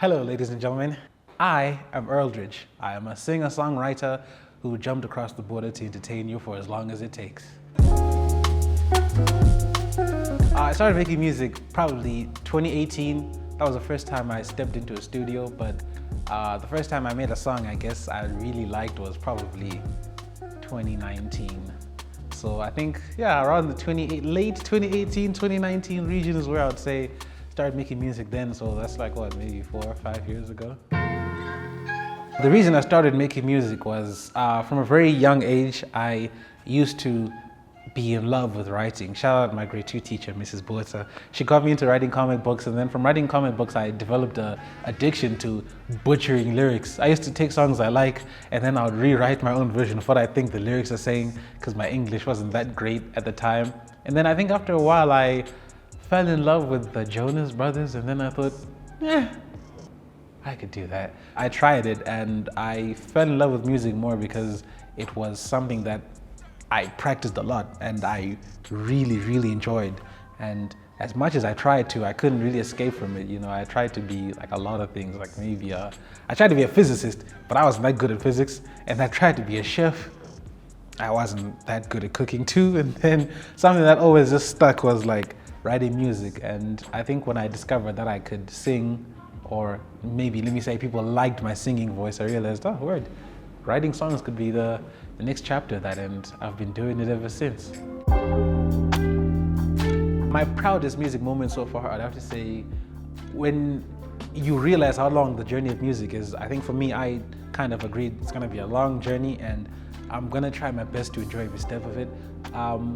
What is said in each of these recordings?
Hello, ladies and gentlemen. I am EARLRIDGE. I am a singer-songwriter who jumped across the border to entertain you for as long as it takes. I started making music probably 2018. That was the first time I stepped into a studio, but the first time I made a song I guess I really liked was probably 2019. So I think, yeah, around the late 2018, 2019 region is where I would say started making music then, so that's like what, maybe 4 or 5 years ago. The reason I started making music was from a very young age, I used to be in love with writing. Shout out my grade 2 teacher, Mrs. Bueta. She got me into writing comic books, and then from writing comic books, I developed an addiction to butchering lyrics. I used to take songs I like, and then I would rewrite my own version of what I think the lyrics are saying, because my English wasn't that great at the time. And then I think after a while, I fell in love with the Jonas Brothers, and then I thought, I could do that. I tried it, and I fell in love with music more because it was something that I practiced a lot and I really, really enjoyed. And as much as I tried to, I couldn't really escape from it. You know, I tried to be like a lot of things, like maybe I tried to be a physicist, but I wasn't that good at physics. And I tried to be a chef. I wasn't that good at cooking too. And then something that always just stuck was like writing music. And I think when I discovered that I could sing, or maybe let me say people liked my singing voice, I realized, oh, word, writing songs could be the next chapter of that, and I've been doing it ever since. My proudest music moment so far, I'd have to say, when you realize how long the journey of music is. I think for me, I kind of agreed it's gonna be a long journey, and I'm gonna try my best to enjoy every step of it.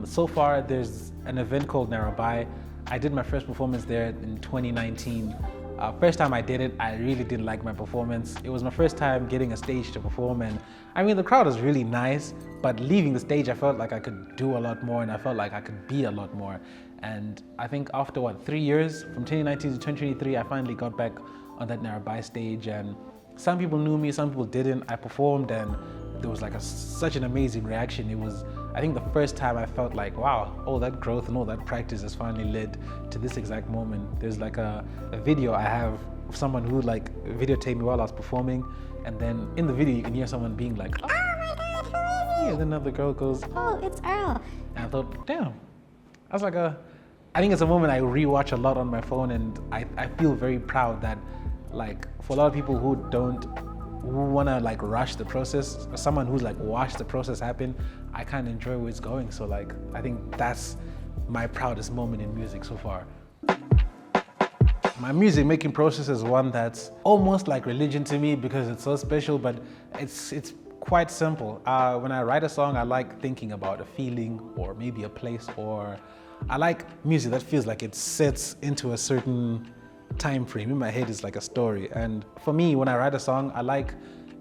So far, there's an event called Narabai. I did my first performance there in 2019. First time I did it, I really didn't like my performance. It was my first time getting a stage to perform, and I mean, the crowd was really nice, but leaving the stage, I felt like I could do a lot more, and I felt like I could be a lot more. And I think after 3 years, from 2019 to 2023, I finally got back on that Narabai stage, and some people knew me, some people didn't. I performed, and there was like such an amazing reaction. It was, I think, the first time I felt like, wow, all that growth and all that practice has finally led to this exact moment. There's like a video I have of someone who like videotaped me while I was performing, and then in the video you can hear someone being like, oh my God, who is he? And then another girl goes, oh, it's Earl. And I thought, damn, I was like I think it's a moment I rewatch a lot on my phone, and I feel very proud that, like, for a lot of people who want to like rush the process, or someone who's like watched the process happen, I kind of enjoy where it's going. So like, I think that's my proudest moment in music so far. My music making process is one that's almost like religion to me because it's so special, but it's quite simple. When I write a song, I like thinking about a feeling or maybe a place, or I like music that feels like it sets into a certain time frame. In my head, it's like a story. And for me, when I write a song, I like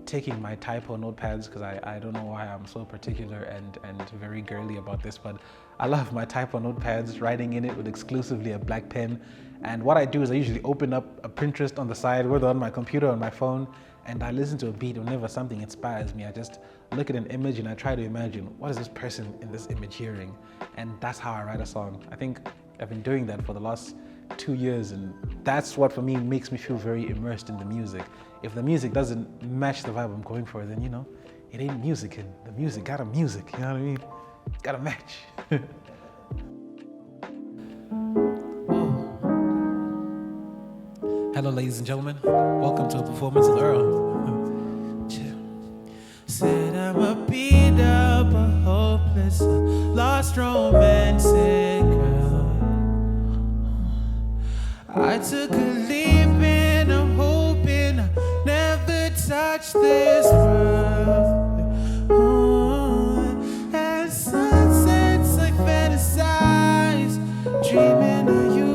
taking my typo notepads, because I don't know why I'm so particular and very girly about this, but I love my typo notepads, writing in it with exclusively a black pen. And what I do is I usually open up a Pinterest on the side, whether on my computer or on my phone, and I listen to a beat whenever something inspires me. I just look at an image and I try to imagine, what is this person in this image hearing? And that's how I write a song. I think I've been doing that for the last 2 years, and that's what for me makes me feel very immersed in the music. If the music doesn't match the vibe I'm going for, then, you know, it ain't music, and the music gotta music, you know what I mean? Gotta match. Hello, ladies and gentlemen. Welcome to a performance of Earl. Said I'm a beat up, a hopeless, a lost romantic girl. I took a leap and I'm hoping I never touch this world. And sunsets I fantasize, dreaming of you.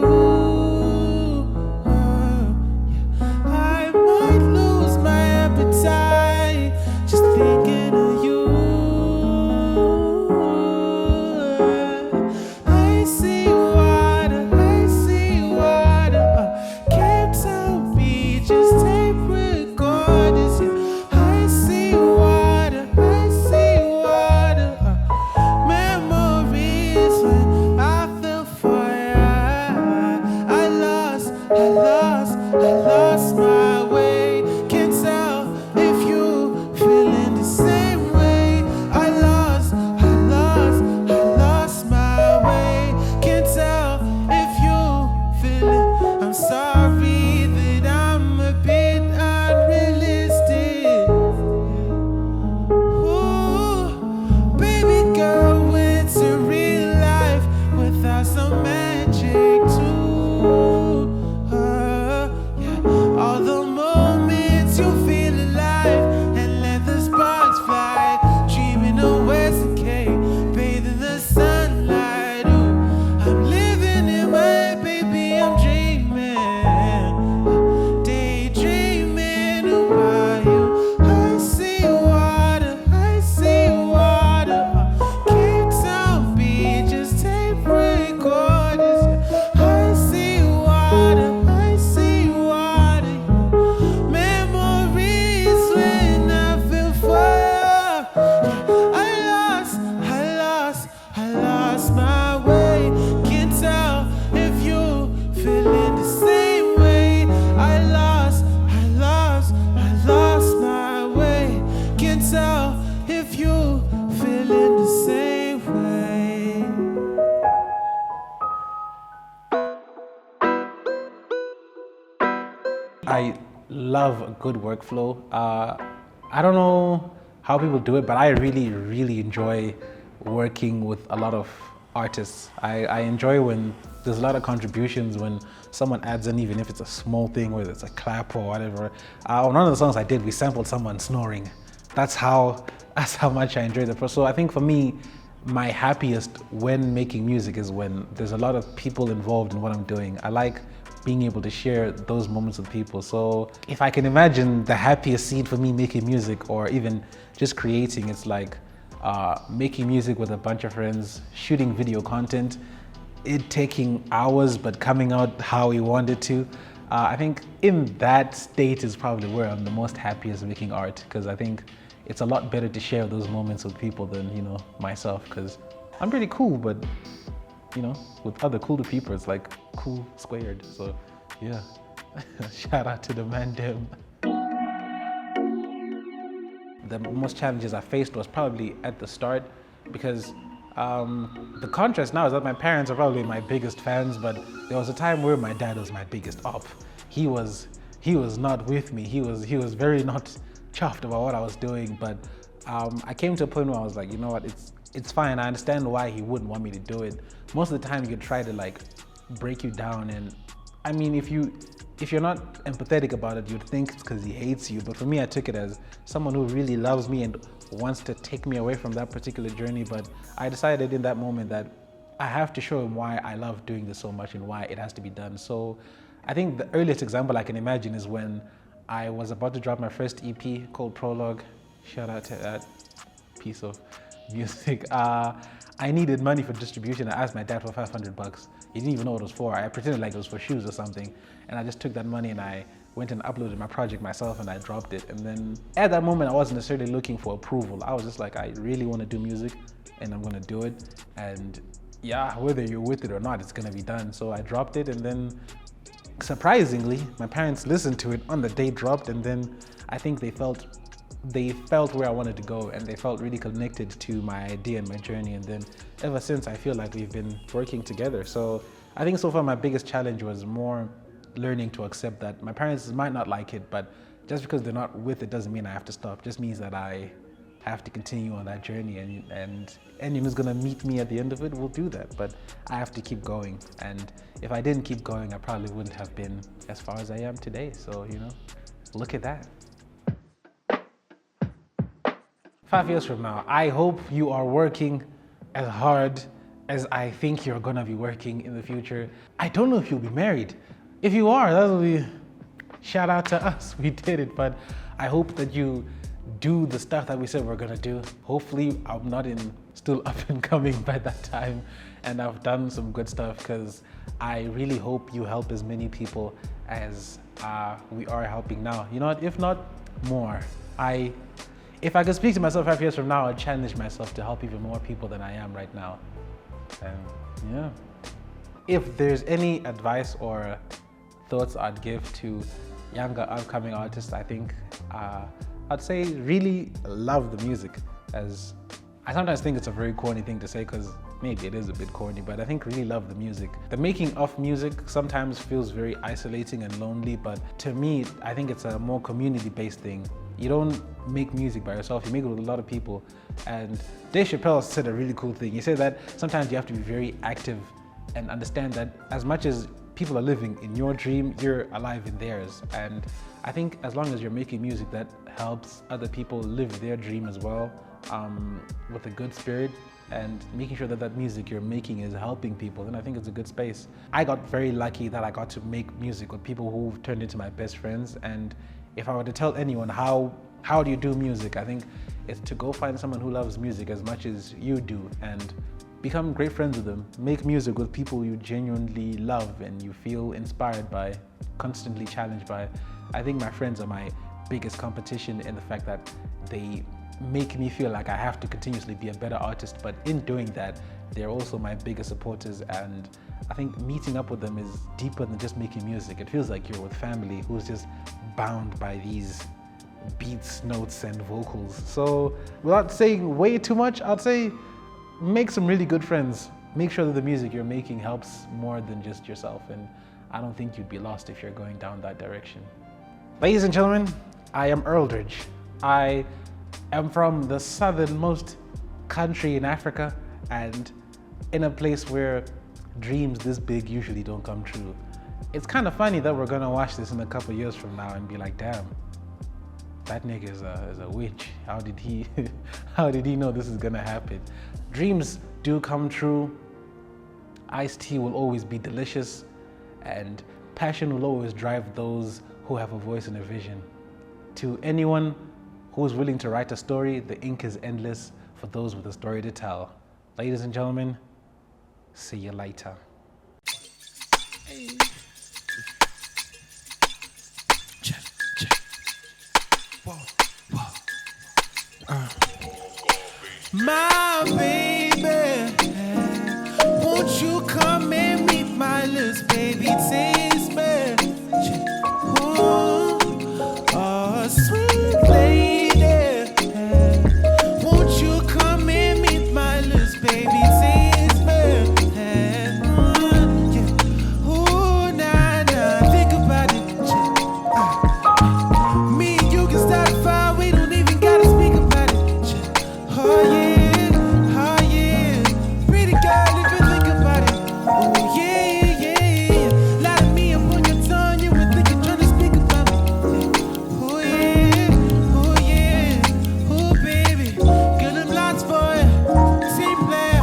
I might lose my appetite just thinking of you. I see water, love a good workflow. I don't know how people do it, but I really, really enjoy working with a lot of artists. I enjoy when there's a lot of contributions, when someone adds in, even if it's a small thing, whether it's a clap or whatever. On one of the songs I did, we sampled someone snoring. That's how much I enjoy the process. So I think for me, my happiest when making music is when there's a lot of people involved in what I'm doing. I like being able to share those moments with people. So if I can imagine the happiest scene for me making music, or even just creating, it's like making music with a bunch of friends, shooting video content, it taking hours but coming out how we want it to. I think in that state is probably where I'm the most happiest making art, because I think it's a lot better to share those moments with people than, you know, myself, because I'm pretty cool, but you know, with other cooler people, it's like cool squared. So yeah, shout out to the man them. The most challenges I faced was probably at the start, because the contrast now is that my parents are probably my biggest fans, but there was a time where my dad was my biggest op. He was not with me. He was very not chuffed about what I was doing, but I came to a point where I was like, you know what, it's fine. I understand why he wouldn't want me to do it. Most of the time, he could try to like break you down, and I mean, if you're not empathetic about it, you'd think it's because he hates you. But for me, I took it as someone who really loves me and wants to take me away from that particular journey. But I decided in that moment that I have to show him why I love doing this so much and why it has to be done. So I think the earliest example I can imagine is when I was about to drop my first EP called Prologue. Shout out to that piece of music. I needed money for distribution. I asked my dad for $500. He didn't even know what it was for. I pretended like it was for shoes or something. And I just took that money and I went and uploaded my project myself and I dropped it. And then at that moment, I wasn't necessarily looking for approval. I was just like, I really want to do music and I'm going to do it. And yeah, whether you're with it or not, it's going to be done. So I dropped it, and then surprisingly, my parents listened to it on the day it dropped, and then I think they felt where I wanted to go, and they felt really connected to my idea and my journey. And then ever since, I feel like we've been working together. So I think so far my biggest challenge was more learning to accept that my parents might not like it, but just because they're not with it doesn't mean I have to stop. It just means that I have to continue on that journey, and anyone who's gonna meet me at the end of it will do that. But I have to keep going, and if I didn't keep going, I probably wouldn't have been as far as I am today. So, you know, look at that. 5 years from now, I hope you are working as hard as I think you're gonna be working in the future. I don't know if you'll be married. If you are, that'll be shout out to us. We did it. But I hope that you do the stuff that we said we're gonna do. Hopefully I'm not still up and coming by that time, and I've done some good stuff, because I really hope you help as many people as we are helping now. You know what, if not more. If I could speak to myself 5 years from now, I'd challenge myself to help even more people than I am right now. And yeah. If there's any advice or thoughts I'd give to younger upcoming artists, I think I'd say really love the music. As I sometimes think it's a very corny thing to say, because maybe it is a bit corny, but I think really love the music. The making of music sometimes feels very isolating and lonely, but to me, I think it's a more community-based thing. You don't make music by yourself, you make it with a lot of people. And Dave Chappelle said a really cool thing. He said that sometimes you have to be very active and understand that as much as people are living in your dream, you're alive in theirs. And I think as long as you're making music that helps other people live their dream as well, with a good spirit, and making sure that that music you're making is helping people, then I think it's a good space. I got very lucky that I got to make music with people who've turned into my best friends. And if I were to tell anyone how do you do music, I think it's to go find someone who loves music as much as you do and become great friends with them. Make music with people you genuinely love and you feel inspired by, constantly challenged by. I think my friends are my biggest competition in the fact that they make me feel like I have to continuously be a better artist, but in doing that, they're also my biggest supporters. And I think meeting up with them is deeper than just making music. It feels like you're with family who's just bound by these beats, notes, and vocals. So without saying way too much, I'd say make some really good friends. Make sure that the music you're making helps more than just yourself. And I don't think you'd be lost if you're going down that direction. Ladies and gentlemen, I am EARLRIDGE. I am from the southernmost country in Africa and in a place where dreams this big usually don't come true. It's kind of funny that we're gonna watch this in a couple years from now and be like, damn, that nigga is a witch. How did he how did he know this is gonna happen? Dreams do come true. Iced tea will always be delicious, and passion will always drive those who have a voice and a vision. To anyone who is willing to write a story, the ink is endless for those with a story to tell. Ladies and gentlemen, see you later. Check, check. Whoa, whoa. My baby, won't you come and meet my little baby? Taste me. Ooh, oh, sweet lady, won't you come and meet my little baby? Taste me. Yeah. Ooh, nah, nah, think about it. Me and you can start a fire, we don't even gotta speak about it. Oh yeah, pretty girl if you think about it. Oh yeah, lie to me upon your tongue, you would think you're trying to speak about me. Oh yeah, oh baby, girl them lots for you. Team player,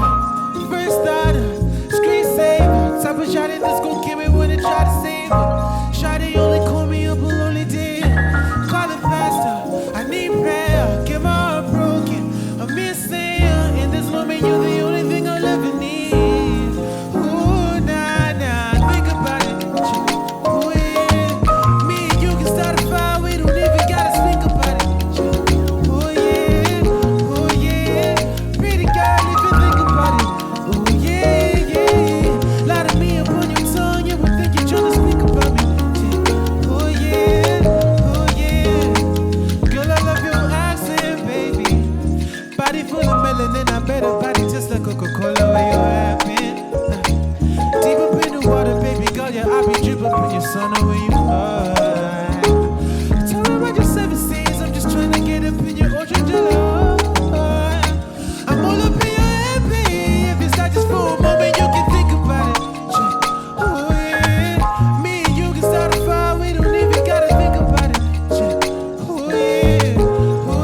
first starter, screen saver, type of shot that's gon' kill me when they try to save her. Shawty only call me up on lonely day. Call it faster, I need prayer. Get my heart broken, I'm missing you. In this moment, you're the only thing I'll ever need. Ooh, nah, think about it. Oh yeah, me and you can start a fire, we don't even gotta speak about it. Oh yeah, pretty girl if you think about it. Oh yeah, lie to me upon your tongue, you would think you're trying to speak about me. Oh yeah, girl I love your accent, baby. Body full of melanin, I bet a body just like Coca-Cola where you're happy. Deep up in the water, baby girl, yeah, I be drip up in your sauna where you are. Tell me about your 7 seas, I'm just trying to get up in your ocean jello. I'm all up in your head, baby. If it's not just for a moment, you can think about it. Oh yeah, me and you can start a fire, we don't even gotta think about it. Oh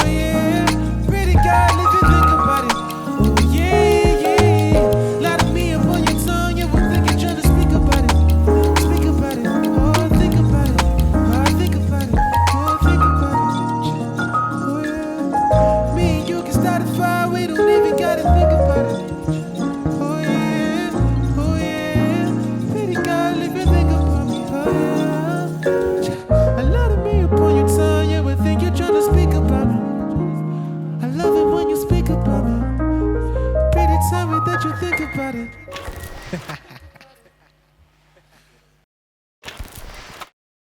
yeah, pretty girl if you think about it. Oh yeah, lie to me upon your tongue, you would think you're trying to speak about it. Speak about it, oh think about it, oh think about it, oh think about it. Oh yeah, me and you can start a fire, we don't even gotta think about it. Oh yeah, pretty girl if you think about me. Oh yeah, a lot of me upon your tongue, you would think you're trying to speak about me. I love it when you speak about me. Pretty tell me that you think about it.